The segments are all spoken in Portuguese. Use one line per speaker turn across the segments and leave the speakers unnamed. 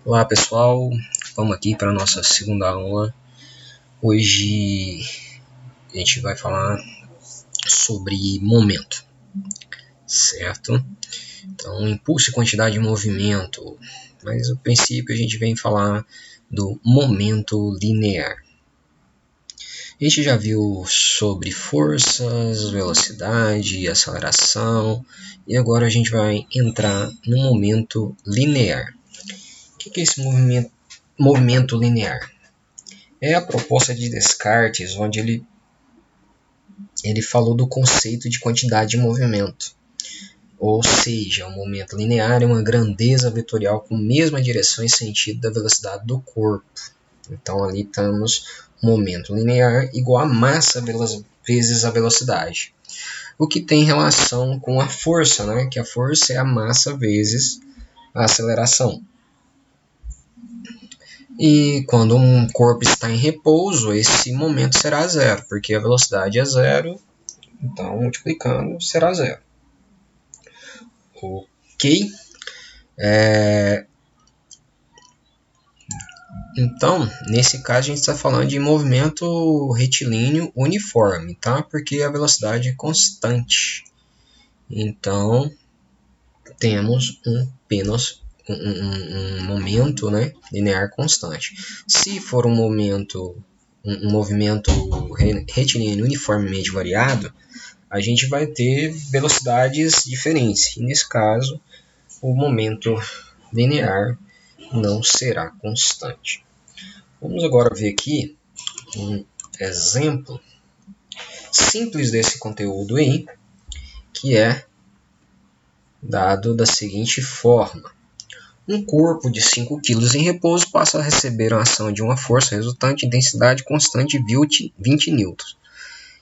Olá pessoal, vamos aqui para a nossa segunda aula. Hoje a gente vai falar sobre momento, certo? Então, impulso e quantidade de movimento, mas no princípio a gente vem falar do momento linear. A gente já viu sobre forças, velocidade e aceleração, e agora a gente vai entrar no momento linear. O que é esse movimento linear? É a proposta de Descartes, onde ele falou do conceito de quantidade de movimento. Ou seja, o momento linear é uma grandeza vetorial com a mesma direção e sentido da velocidade do corpo. Então, ali temos momento linear igual a massa vezes a velocidade. O que tem relação com a força, né? Que a força é a massa vezes a aceleração. E quando um corpo está em repouso, esse momento será zero, porque a velocidade é zero, então multiplicando será zero. Ok? Então, nesse caso, a gente está falando de movimento retilíneo uniforme, tá? Porque a velocidade é constante. Então, temos apenas um momento, né, linear constante. Se for um movimento retilíneo uniformemente variado, a gente vai ter velocidades diferentes. E nesse caso, o momento linear não será constante. Vamos agora ver aqui um exemplo simples desse conteúdo aí, que é dado da seguinte forma. Um corpo de 5 kg em repouso passa a receber a ação de uma força resultante de intensidade constante de 20 N.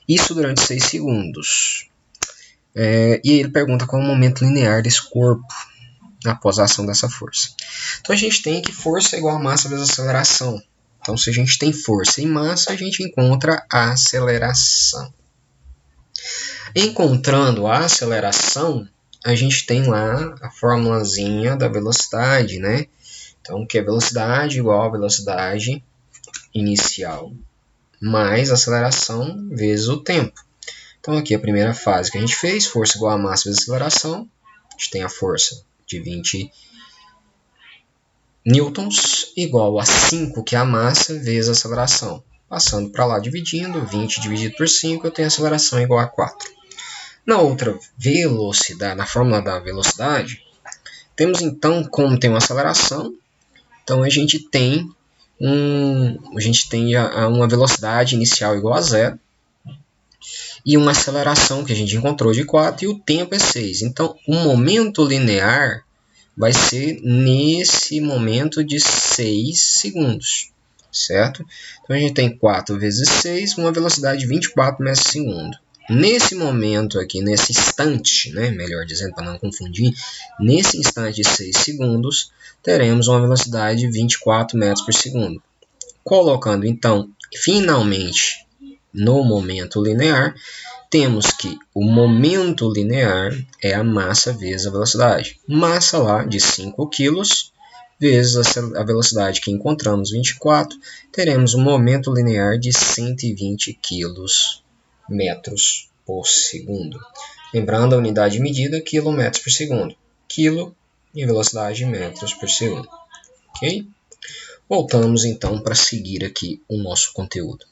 Isso durante 6 segundos. E ele pergunta qual é o momento linear desse corpo após a ação dessa força. Então a gente tem que força é igual a massa vezes aceleração. Então se a gente tem força e massa, a gente encontra a aceleração. Encontrando a aceleração, a gente tem lá a formulazinha da velocidade, né? Então, que é velocidade igual a velocidade inicial mais aceleração vezes o tempo. Então, aqui a primeira fase que a gente fez, força igual a massa vezes aceleração. A gente tem a força de 20 newtons igual a 5, que é a massa, vezes a aceleração. Passando para lá, dividindo, 20 dividido por 5, eu tenho a aceleração igual a 4. Na outra velocidade, na fórmula da velocidade, temos então, como tem uma aceleração, então a gente tem uma velocidade inicial igual a zero e uma aceleração que a gente encontrou de 4 e o tempo é 6. Então, o momento linear vai ser nesse momento de 6 segundos, certo? Então, a gente tem 4 vezes 6, uma velocidade de 24 metros por segundo. Nesse momento aqui, nesse instante, né, melhor dizendo, para não confundir, nesse instante de 6 segundos, teremos uma velocidade de 24 metros por segundo. Colocando, então, finalmente, no momento linear, temos que o momento linear é a massa vezes a velocidade. Massa lá de 5 kg vezes a velocidade que encontramos, 24, teremos um momento linear de 120 km por segundo. Lembrando a unidade de medida, quilômetros por segundo. Quilo e velocidade metros por segundo. Ok? Voltamos então para seguir aqui o nosso conteúdo.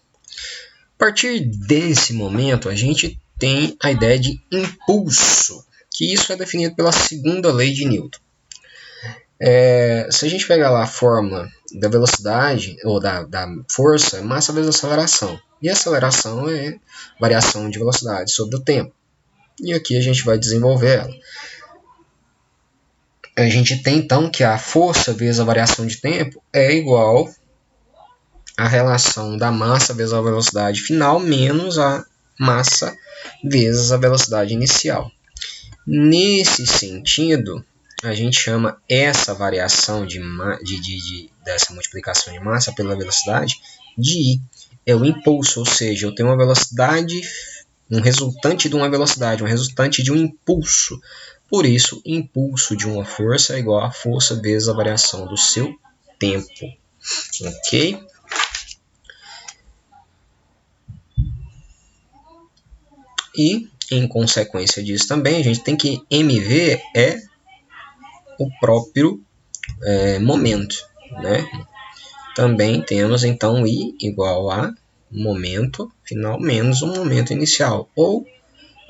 A partir desse momento, a gente tem a ideia de impulso, que isso é definido pela segunda lei de Newton. Se a gente pegar lá a fórmula da velocidade, ou da força, é massa vezes aceleração. E a aceleração é variação de velocidade sobre o tempo. E aqui a gente vai desenvolver ela. A gente tem então que a força vezes a variação de tempo é igual a relação da massa vezes a velocidade final menos a massa vezes a velocidade inicial. Nesse sentido, a gente chama essa variação dessa multiplicação de massa pela velocidade de I. É o impulso, ou seja, eu tenho uma velocidade, um resultante de uma velocidade, um resultante de um impulso. Por isso, impulso de uma força é igual a força vezes a variação do seu tempo, ok? E, em consequência disso também, a gente tem que MV é o próprio momento, né? Também temos, então, I igual a momento final menos o momento inicial, ou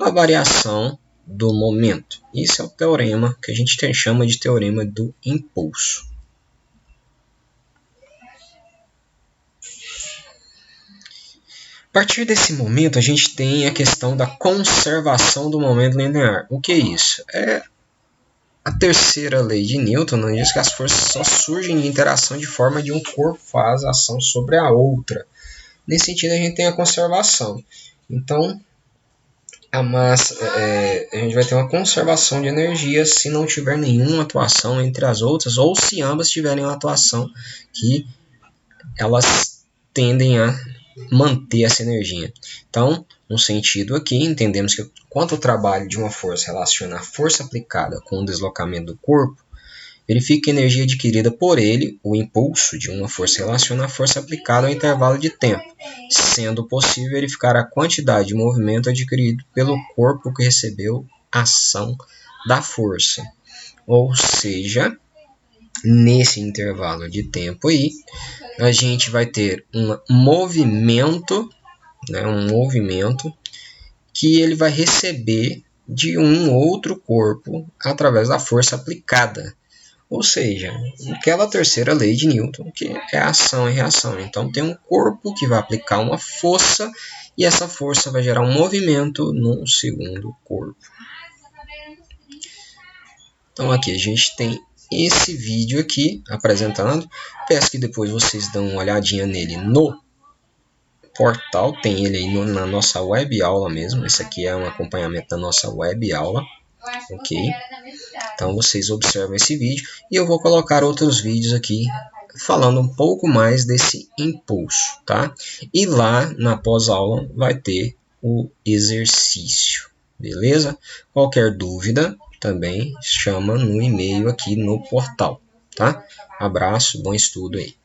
a variação do momento. Isso é o teorema que a gente chama de teorema do impulso. A partir desse momento, a gente tem a questão da conservação do momento linear. O que é isso? É a terceira lei de Newton, diz que as forças só surgem de interação de forma de um corpo faz ação sobre a outra. Nesse sentido, a gente tem a conservação. Então, a gente vai ter uma conservação de energia se não tiver nenhuma atuação entre as outras, ou se ambas tiverem uma atuação que elas tendem a manter essa energia. Então, no sentido aqui, entendemos que quanto o trabalho de uma força relaciona a força aplicada com o deslocamento do corpo, verifica que a energia adquirida por ele, o impulso de uma força, relaciona a força aplicada ao intervalo de tempo, sendo possível verificar a quantidade de movimento adquirido pelo corpo que recebeu a ação da força. Ou seja, nesse intervalo de tempo aí, a gente vai ter um movimento que ele vai receber de um outro corpo através da força aplicada. Ou seja, aquela terceira lei de Newton, que é ação e reação. Então, tem um corpo que vai aplicar uma força e essa força vai gerar um movimento no segundo corpo. Então, aqui a gente tem esse vídeo aqui apresentando. Peço que depois vocês dão uma olhadinha nele no portal. Tem ele aí na nossa web aula mesmo. Esse aqui é um acompanhamento da nossa web aula. Ok? Então vocês observam esse vídeo e eu vou colocar outros vídeos aqui falando um pouco mais desse impulso, tá? E lá na pós-aula vai ter o exercício, beleza? Qualquer dúvida também chama no e-mail aqui no portal, tá? Abraço, bom estudo aí.